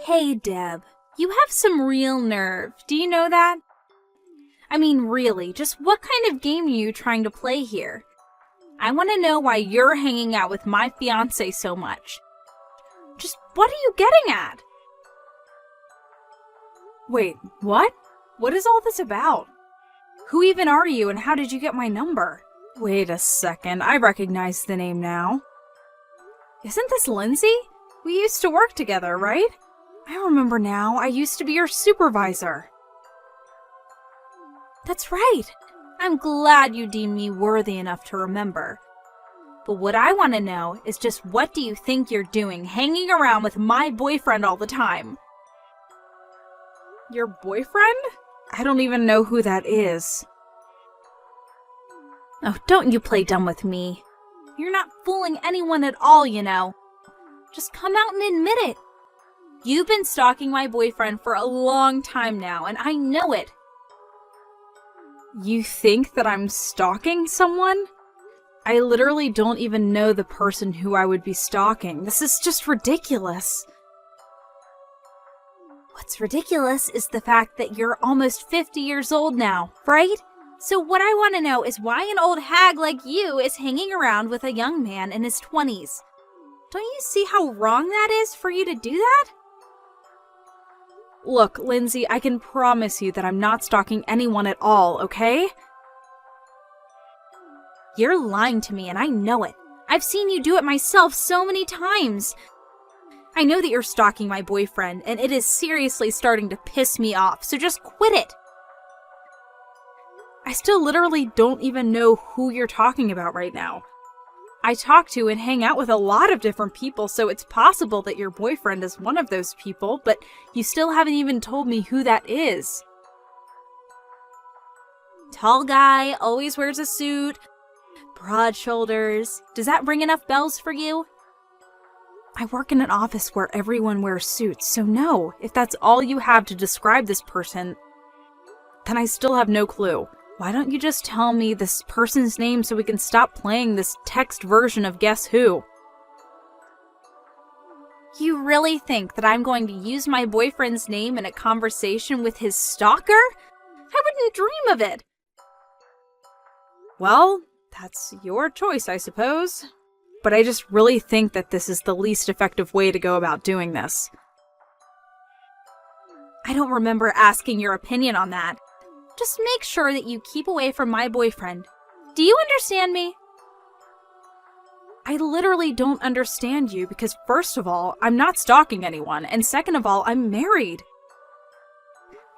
Hey, Deb, you have some real nerve. Do you know that? I mean, really, just what kind of game are you trying to play here? I want to know why you're hanging out with my fiancé so much. Just what are you getting at? Wait, what? What is all this about? Who even are you and how did you get my number? Wait a second, I recognize the name now. Isn't this Lindsay? We used to work together, right? I remember now, I used to be your supervisor. That's right. I'm glad you deem me worthy enough to remember. But what I want to know is just what do you think you're doing hanging around with my boyfriend all the time? Your boyfriend? I don't even know who that is. Oh, don't you play dumb with me. You're not fooling anyone at all, you know. Just come out and admit it. You've been stalking my boyfriend for a long time now, and I know it. You think that I'm stalking someone? I literally don't even know the person who I would be stalking. This is just ridiculous. What's ridiculous is the fact that you're almost 50 years old now, right? So what I want to know is why an old hag like you is hanging around with a young man in his 20s. Don't you see how wrong that is for you to do that? Look, Lindsay, I can promise you that I'm not stalking anyone at all, okay? You're lying to me and I know it. I've seen you do it myself so many times. I know that you're stalking my boyfriend and it is seriously starting to piss me off, so just quit it. I still literally don't even know who you're talking about right now. I talk to and hang out with a lot of different people, so it's possible that your boyfriend is one of those people, but you still haven't even told me who that is. Tall guy, always wears a suit, broad shoulders. Does that ring enough bells for you? I work in an office where everyone wears suits, so no, if that's all you have to describe this person, then I still have no clue. Why don't you just tell me this person's name so we can stop playing this text version of Guess Who? You really think that I'm going to use my boyfriend's name in a conversation with his stalker? I wouldn't dream of it. Well, that's your choice, I suppose. But I just really think that this is the least effective way to go about doing this. I don't remember asking your opinion on that. Just make sure that you keep away from my boyfriend. Do you understand me? I literally don't understand you because first of all, I'm not stalking anyone, and second of all, I'm married.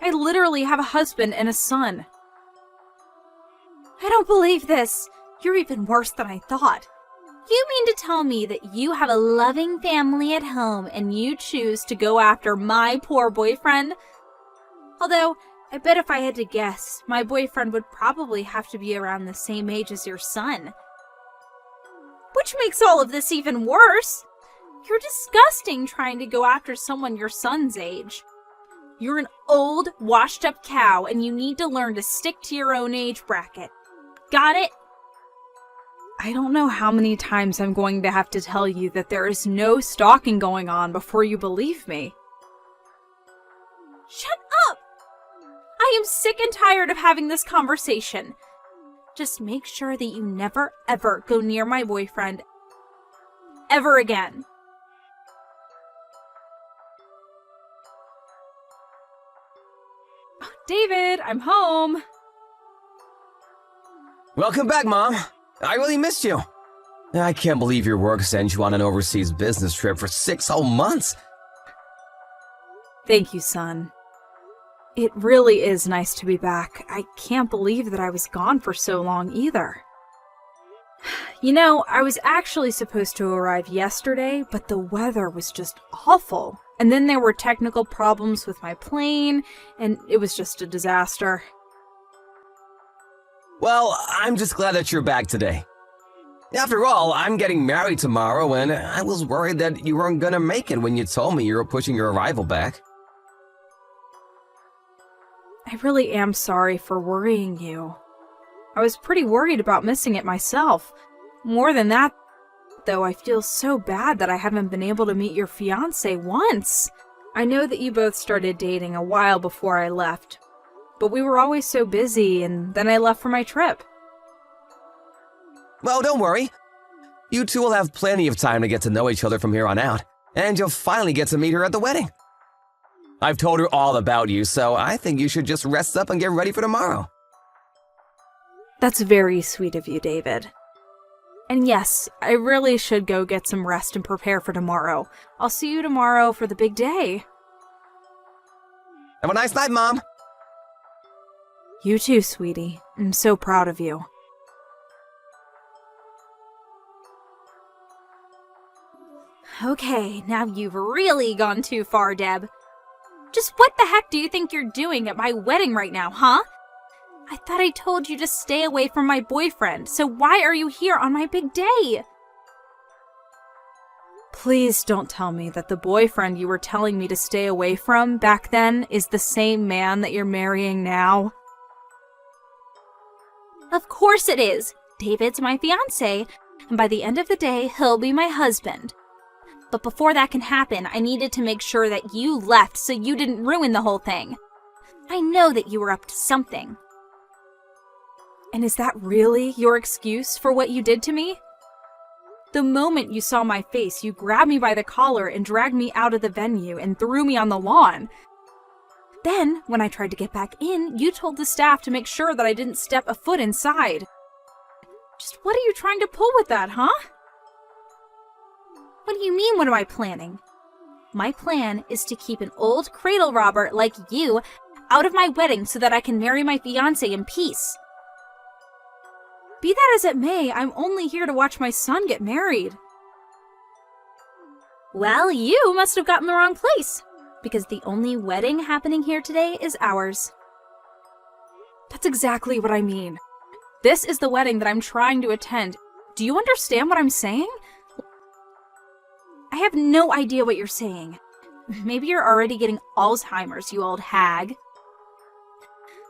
I literally have a husband and a son. I don't believe this. You're even worse than I thought. You mean to tell me that you have a loving family at home and you choose to go after my poor boyfriend? Although, I bet if I had to guess, my boyfriend would probably have to be around the same age as your son. Which makes all of this even worse. You're disgusting trying to go after someone your son's age. You're an old, washed-up cow, and you need to learn to stick to your own age bracket. Got it? I don't know how many times I'm going to have to tell you that there is no stalking going on before you believe me. Shut up! I am sick and tired of having this conversation. Just make sure that you never, ever go near my boyfriend. Ever again. Oh, David, I'm home. Welcome back, Mom. I really missed you. I can't believe your work sent you on an overseas business trip for 6 whole months. Thank you, son. It really is nice to be back. I can't believe that I was gone for so long either. You know, I was actually supposed to arrive yesterday, but the weather was just awful. And then there were technical problems with my plane, and it was just a disaster. Well, I'm just glad that you're back today. After all, I'm getting married tomorrow, and I was worried that you weren't gonna make it when you told me you were pushing your arrival back. I really am sorry for worrying you. I was pretty worried about missing it myself. More than that, though, I feel so bad that I haven't been able to meet your fiancé once. I know that you both started dating a while before I left, but we were always so busy, and then I left for my trip. Well, don't worry. You two will have plenty of time to get to know each other from here on out, and you'll finally get to meet her at the wedding. I've told her all about you, so I think you should just rest up and get ready for tomorrow. That's very sweet of you, David. And yes, I really should go get some rest and prepare for tomorrow. I'll see you tomorrow for the big day. Have a nice night, Mom. You too, sweetie. I'm so proud of you. Okay, now you've really gone too far, Deb. Just what the heck do you think you're doing at my wedding right now, huh? I thought I told you to stay away from my boyfriend, so why are you here on my big day? Please don't tell me that the boyfriend you were telling me to stay away from back then is the same man that you're marrying now. Of course it is. David's my fiancé, and by the end of the day, he'll be my husband. But before that can happen, I needed to make sure that you left so you didn't ruin the whole thing. I know that you were up to something. And is that really your excuse for what you did to me? The moment you saw my face, you grabbed me by the collar and dragged me out of the venue and threw me on the lawn. Then, when I tried to get back in, you told the staff to make sure that I didn't step a foot inside. Just what are you trying to pull with that, huh? What do you mean, what am I planning? My plan is to keep an old cradle robber like you out of my wedding so that I can marry my fiancé in peace. Be that as it may, I'm only here to watch my son get married. Well, you must have gotten the wrong place, because the only wedding happening here today is ours. That's exactly what I mean. This is the wedding that I'm trying to attend. Do you understand what I'm saying? I have no idea what you're saying. Maybe you're already getting Alzheimer's, you old hag.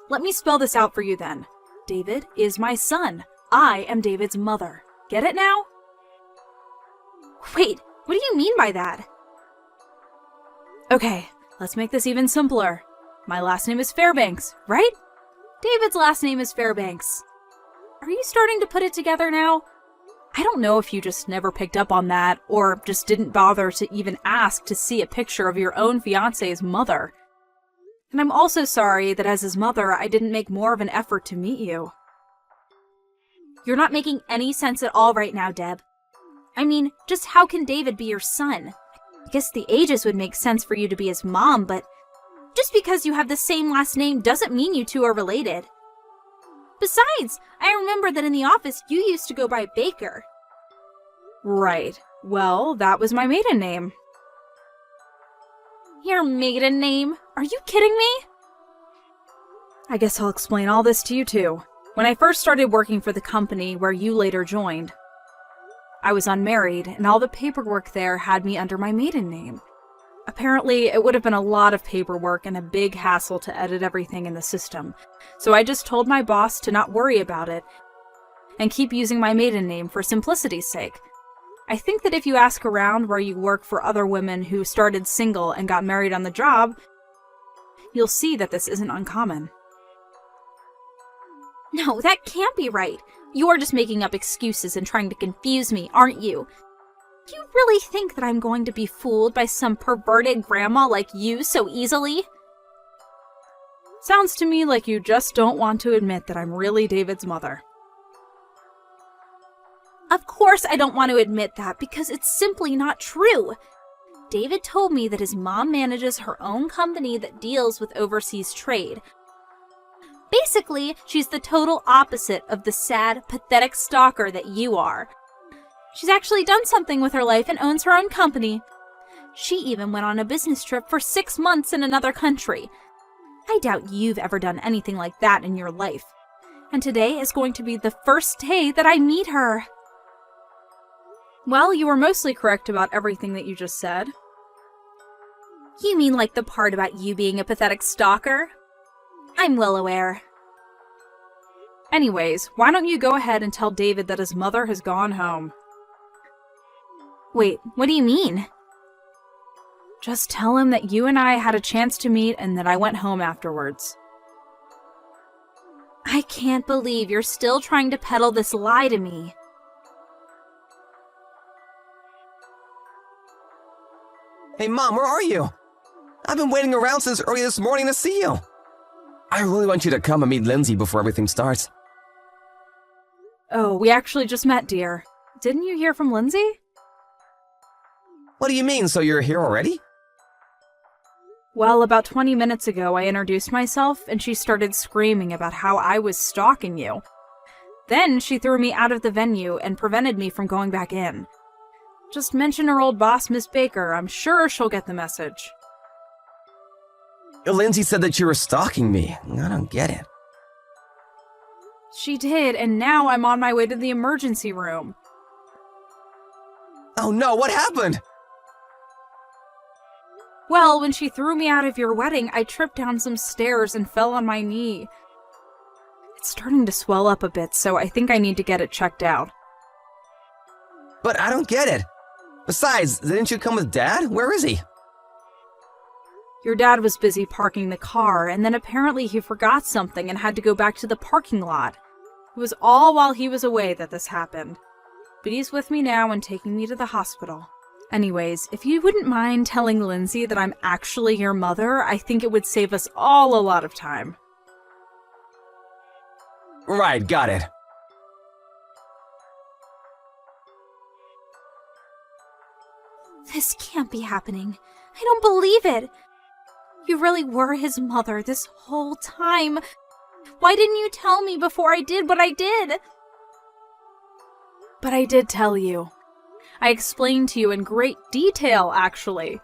Let me spell this out for you then. David is my son. I am David's mother. Get it now? Wait, what do you mean by that? Okay, let's make this even simpler. My last name is Fairbanks, right? David's last name is Fairbanks. Are you starting to put it together now? I don't know if you just never picked up on that, or just didn't bother to even ask to see a picture of your own fiancé's mother. And I'm also sorry that as his mother, I didn't make more of an effort to meet you. You're not making any sense at all right now, Deb. I mean, just how can David be your son? I guess the ages would make sense for you to be his mom, but just because you have the same last name doesn't mean you two are related. Besides, I remember that in the office you used to go by Baker. Right. Well, that was my maiden name. Your maiden name? Are you kidding me? I guess I'll explain all this to you too. When I first started working for the company where you later joined, I was unmarried, and all the paperwork there had me under my maiden name. Apparently, it would have been a lot of paperwork and a big hassle to edit everything in the system, so I just told my boss to not worry about it and keep using my maiden name for simplicity's sake. I think that if you ask around where you work for other women who started single and got married on the job, you'll see that this isn't uncommon. No, that can't be right. You're just making up excuses and trying to confuse me, aren't you? You really think that I'm going to be fooled by some perverted grandma like you so easily? Sounds to me like you just don't want to admit that I'm really David's mother. Of course I don't want to admit that, because it's simply not true. David told me that his mom manages her own company that deals with overseas trade. Basically, she's the total opposite of the sad, pathetic stalker that you are. She's actually done something with her life and owns her own company. She even went on a business trip for 6 months in another country. I doubt you've ever done anything like that in your life. And today is going to be the first day that I meet her. Well, you were mostly correct about everything that you just said. You mean like the part about you being a pathetic stalker? I'm well aware. Anyways, why don't you go ahead and tell David that his mother has gone home? Wait, what do you mean? Just tell him that you and I had a chance to meet and that I went home afterwards. I can't believe you're still trying to peddle this lie to me. Hey, Mom, where are you? I've been waiting around since early this morning to see you. I really want you to come and meet Lindsay before everything starts. Oh, we actually just met, dear. Didn't you hear from Lindsay? What do you mean, so you're here already? Well, about 20 minutes ago, I introduced myself, and she started screaming about how I was stalking you. Then she threw me out of the venue and prevented me from going back in. Just mention her old boss, Miss Baker. I'm sure she'll get the message. Lindsay said that you were stalking me. I don't get it. She did, and now I'm on my way to the emergency room. Oh no, what happened? Well, when she threw me out of your wedding, I tripped down some stairs and fell on my knee. It's starting to swell up a bit, so I think I need to get it checked out. But I don't get it. Besides, didn't you come with Dad? Where is he? Your dad was busy parking the car, and then apparently he forgot something and had to go back to the parking lot. It was all while he was away that this happened. But he's with me now and taking me to the hospital. Anyways, if you wouldn't mind telling Lindsay that I'm actually your mother, I think it would save us all a lot of time. Right, got it. This can't be happening. I don't believe it. You really were his mother this whole time. Why didn't you tell me before I did what I did? But I did tell you. I explained to you in great detail, actually.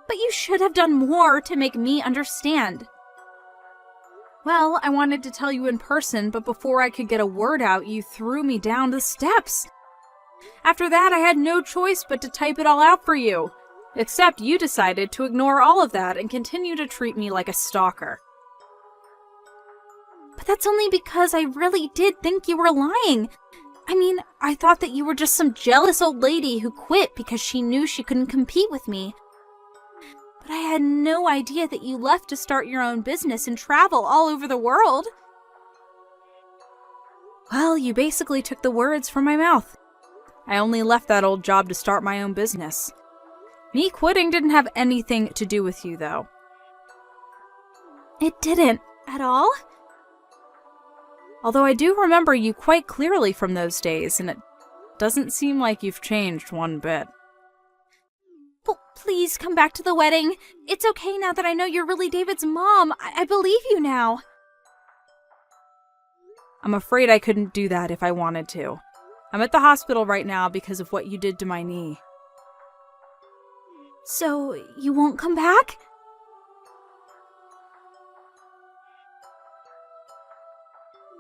But you should have done more to make me understand. Well, I wanted to tell you in person, but before I could get a word out, you threw me down the steps. After that, I had no choice but to type it all out for you. Except you decided to ignore all of that and continue to treat me like a stalker. But that's only because I really did think you were lying. I mean, I thought that you were just some jealous old lady who quit because she knew she couldn't compete with me. But I had no idea that you left to start your own business and travel all over the world. Well, you basically took the words from my mouth. I only left that old job to start my own business. Me quitting didn't have anything to do with you, though. It didn't at all? Although I do remember you quite clearly from those days, and it doesn't seem like you've changed one bit. Please come back to the wedding. It's okay now that I know you're really David's mom. I believe you now. I'm afraid I couldn't do that if I wanted to. I'm at the hospital right now because of what you did to my knee. So, you won't come back?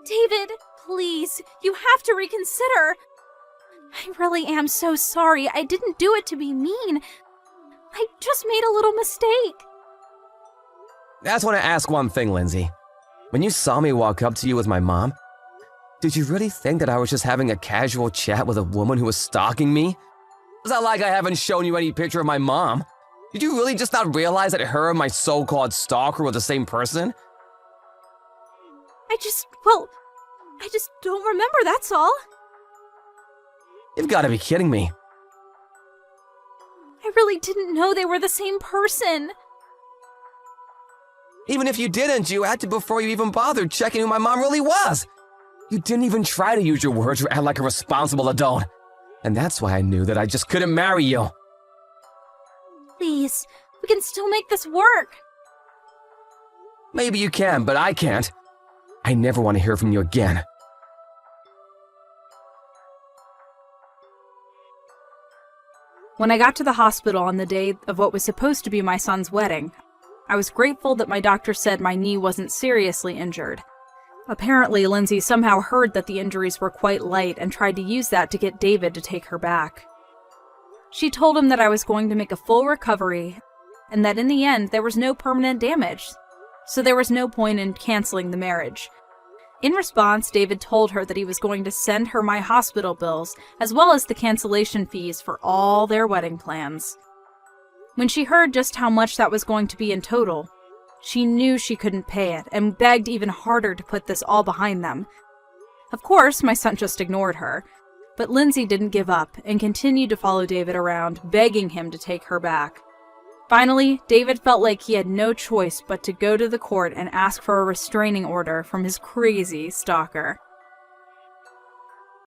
David, please, you have to reconsider. I really am so sorry. I didn't do it to be mean. I just made a little mistake. I just want to ask one thing, Lindsay. When you saw me walk up to you with my mom, did you really think that I was just having a casual chat with a woman who was stalking me? It's not like I haven't shown you any picture of my mom. Did you really just not realize that her and my so-called stalker were the same person? I just don't remember, that's all. You've got to be kidding me. I really didn't know they were the same person. Even if you didn't, you acted before you even bothered checking who my mom really was. You didn't even try to use your words or act like a responsible adult. And that's why I knew that I just couldn't marry you. Please, we can still make this work. Maybe you can, but I can't. I never want to hear from you again. When I got to the hospital on the day of what was supposed to be my son's wedding, I was grateful that my doctor said my knee wasn't seriously injured. Apparently, Lindsay somehow heard that the injuries were quite light and tried to use that to get David to take her back. She told him that I was going to make a full recovery, and that in the end there was no permanent damage, so there was no point in canceling the marriage. In response, David told her that he was going to send her my hospital bills, as well as the cancellation fees for all their wedding plans. When she heard just how much that was going to be in total, she knew she couldn't pay it and begged even harder to put this all behind them. Of course, my son just ignored her, but Lindsay didn't give up and continued to follow David around, begging him to take her back. Finally, David felt like he had no choice but to go to the court and ask for a restraining order from his crazy stalker.